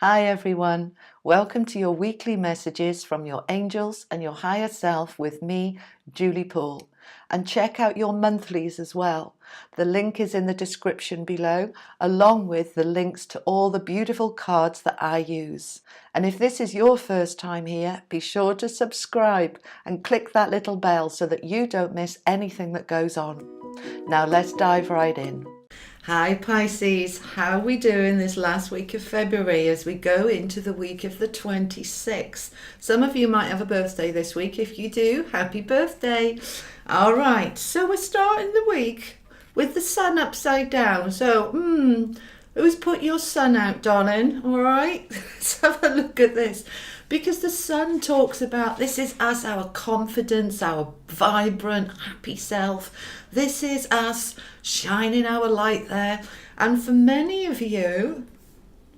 Hi everyone, welcome to your weekly messages from your angels and your higher self with me, Julie Poole. And check out your monthlies as well. The link is in the description below, along with the links to all the beautiful cards that I use. And if this is your first time here, be sure to subscribe and click that little bell so that you don't miss anything that goes on. Now let's dive right in. Hi Pisces, how are we doing this last week of February as we go into the week of the 26th? Some of you might have a birthday this week. If you do, happy birthday. All right, so we're starting the week with the sun upside down. So, who's put your sun out, darling? All right, let's have a look at this. Because the sun talks about, this is us, our confidence, our vibrant, happy self. This is us shining our light there. And for many of you,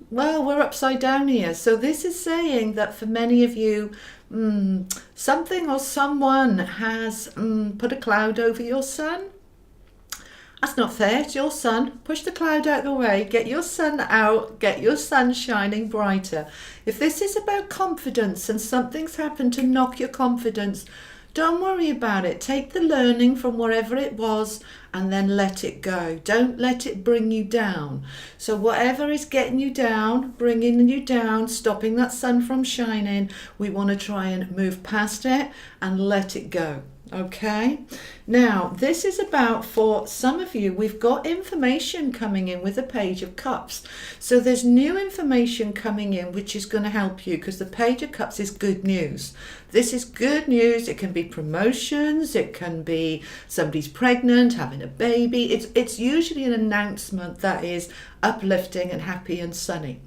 well, we're upside down here. So this is saying that for many of you, something or someone has put a cloud over your sun. That's not fair. It's your sun. Push the cloud out of the way. Get your sun out. Get your sun shining brighter. If this is about confidence and something's happened to knock your confidence, don't worry about it. Take the learning from wherever it was and then let it go. Don't let it bring you down. So whatever is getting you down, bringing you down, stopping that sun from shining, we want to try and move past it and let it go. Okay, now this is about, for some of you, we've got information coming in with the Page of Cups. So there's new information coming in which is going to help you, because the Page of Cups is good news. This is good news. It can be promotions, it can be somebody's pregnant, having a baby. It's usually an announcement that is uplifting and happy and sunny.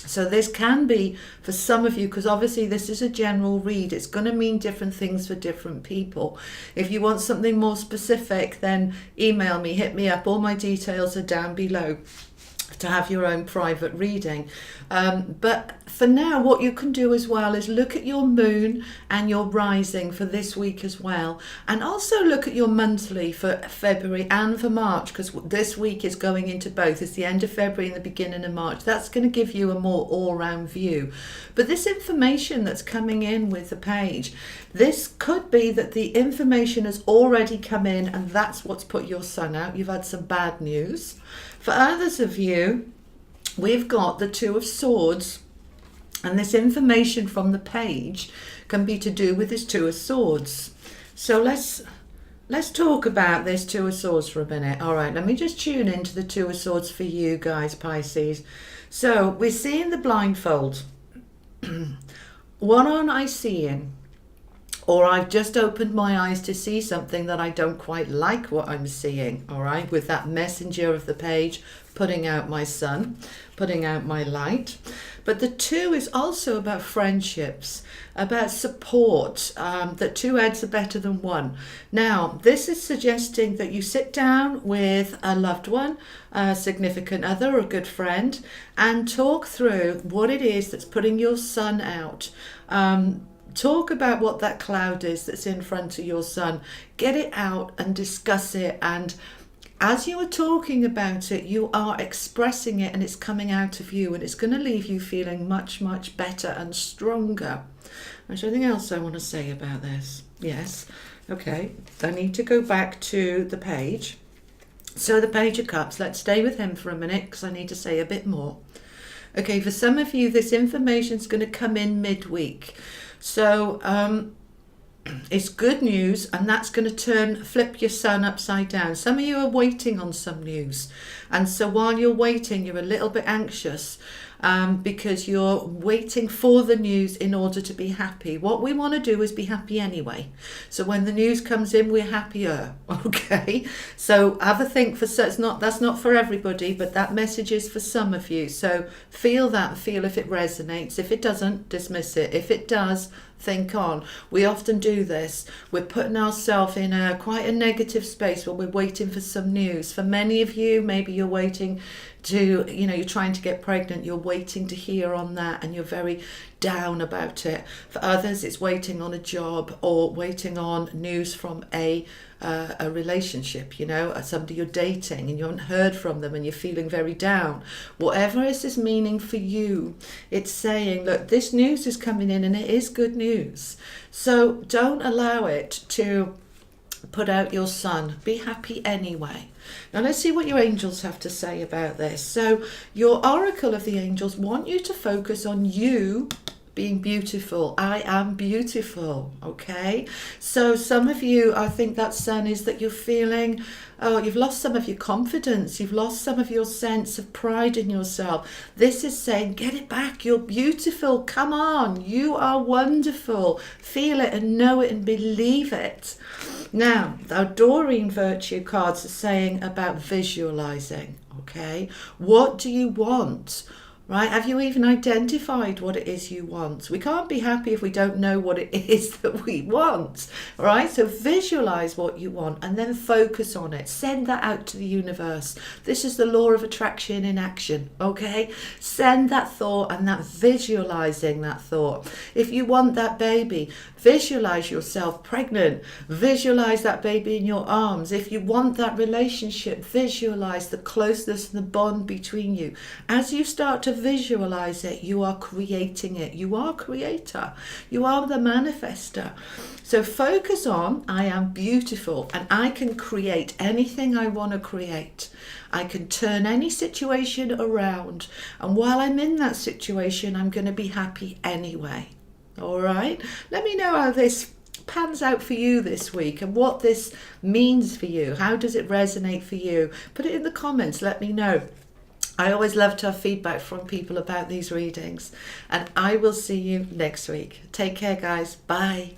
So this can be for some of you, because obviously this is a general read. It's going to mean different things for different people. If you want something more specific, then email me, hit me up. All my details are down below to have your own private reading. But for now, what you can do as well is look at your moon and your rising for this week as well. And also look at your monthly for February and for March, because this week is going into both. It's the end of February and the beginning of March. That's going to give you a more all-round view. But this information that's coming in with the page, this could be that the information has already come in and that's what's put your sun out. You've had some bad news. For others of you, we've got the Two of Swords, and this information from the page can be to do with this Two of Swords. So let's talk about this Two of Swords for a minute. All right, let me just tune into the Two of Swords for you guys, Pisces. So we're seeing the blindfold. What aren't I seeing? Or I've just opened my eyes to see something that I don't quite like what I'm seeing, all right, with that messenger of the page putting out my sun, putting out my light. But the two is also about friendships, about support, that two heads are better than one. Now, this is suggesting that you sit down with a loved one, a significant other or a good friend, and talk through what it is that's putting your sun out. Talk about what that cloud is that's in front of your sun. Get it out and discuss it. And as you are talking about it, you are expressing it and it's coming out of you. And it's going to leave you feeling much, much better and stronger. Is there anything else I want to say about this? Yes. Okay. I need to go back to the page. So the Page of Cups, let's stay with him for a minute because I need to say a bit more. Okay, for some of you, this information is going to come in midweek. So it's good news, and that's going to flip your sun upside down. Some of you are waiting on some news, and so while you're waiting, you're a little bit anxious because you're waiting for the news in order to be happy. What we want to do is be happy anyway. So when the news comes in, we're happier. Okay, so have a think. That's not for everybody, but that message is for some of you. So feel that, feel if it resonates. If it doesn't, dismiss it. If it does, think on. We often do this. We're putting ourselves in quite a negative space when we're waiting for some news. For many of you, maybe you're waiting to, you're trying to get pregnant, you're waiting to hear on that and you're very down about it. For others, it's waiting on a job or waiting on news from a relationship, somebody you're dating and you haven't heard from them and you're feeling very down. Whatever is this meaning for you, it's saying, look, this news is coming in and it is good news. So don't allow it to put out your sun. Be happy anyway. Now let's see what your angels have to say about this. So your oracle of the angels want you to focus on you being beautiful. I am beautiful. Okay, so some of you, I think that sun is that you're feeling, oh, you've lost some of your confidence, you've lost some of your sense of pride in yourself. This is saying, get it back. You're beautiful. Come on, you are wonderful. Feel it and know it and believe it. Now, our Doreen virtue cards are saying about visualizing. Okay, what do you want? Right? Have you even identified what it is you want? We can't be happy if we don't know what it is that we want. Right? So visualize what you want and then focus on it. Send that out to the universe. This is the law of attraction in action. Okay? Send that thought and that visualizing that thought. If you want that baby, visualize yourself pregnant. Visualize that baby in your arms. If you want that relationship, visualize the closeness and the bond between you. As you start to visualize it, you are creating it. You are creator. You are the manifester. So focus on, I am beautiful and I can create anything I want to create. I can turn any situation around. And while I'm in that situation, I'm going to be happy anyway. All right. Let me know how this pans out for you this week and what this means for you. How does it resonate for you? Put it in the comments. Let me know. I always love to have feedback from people about these readings. And I will see you next week. Take care, guys. Bye.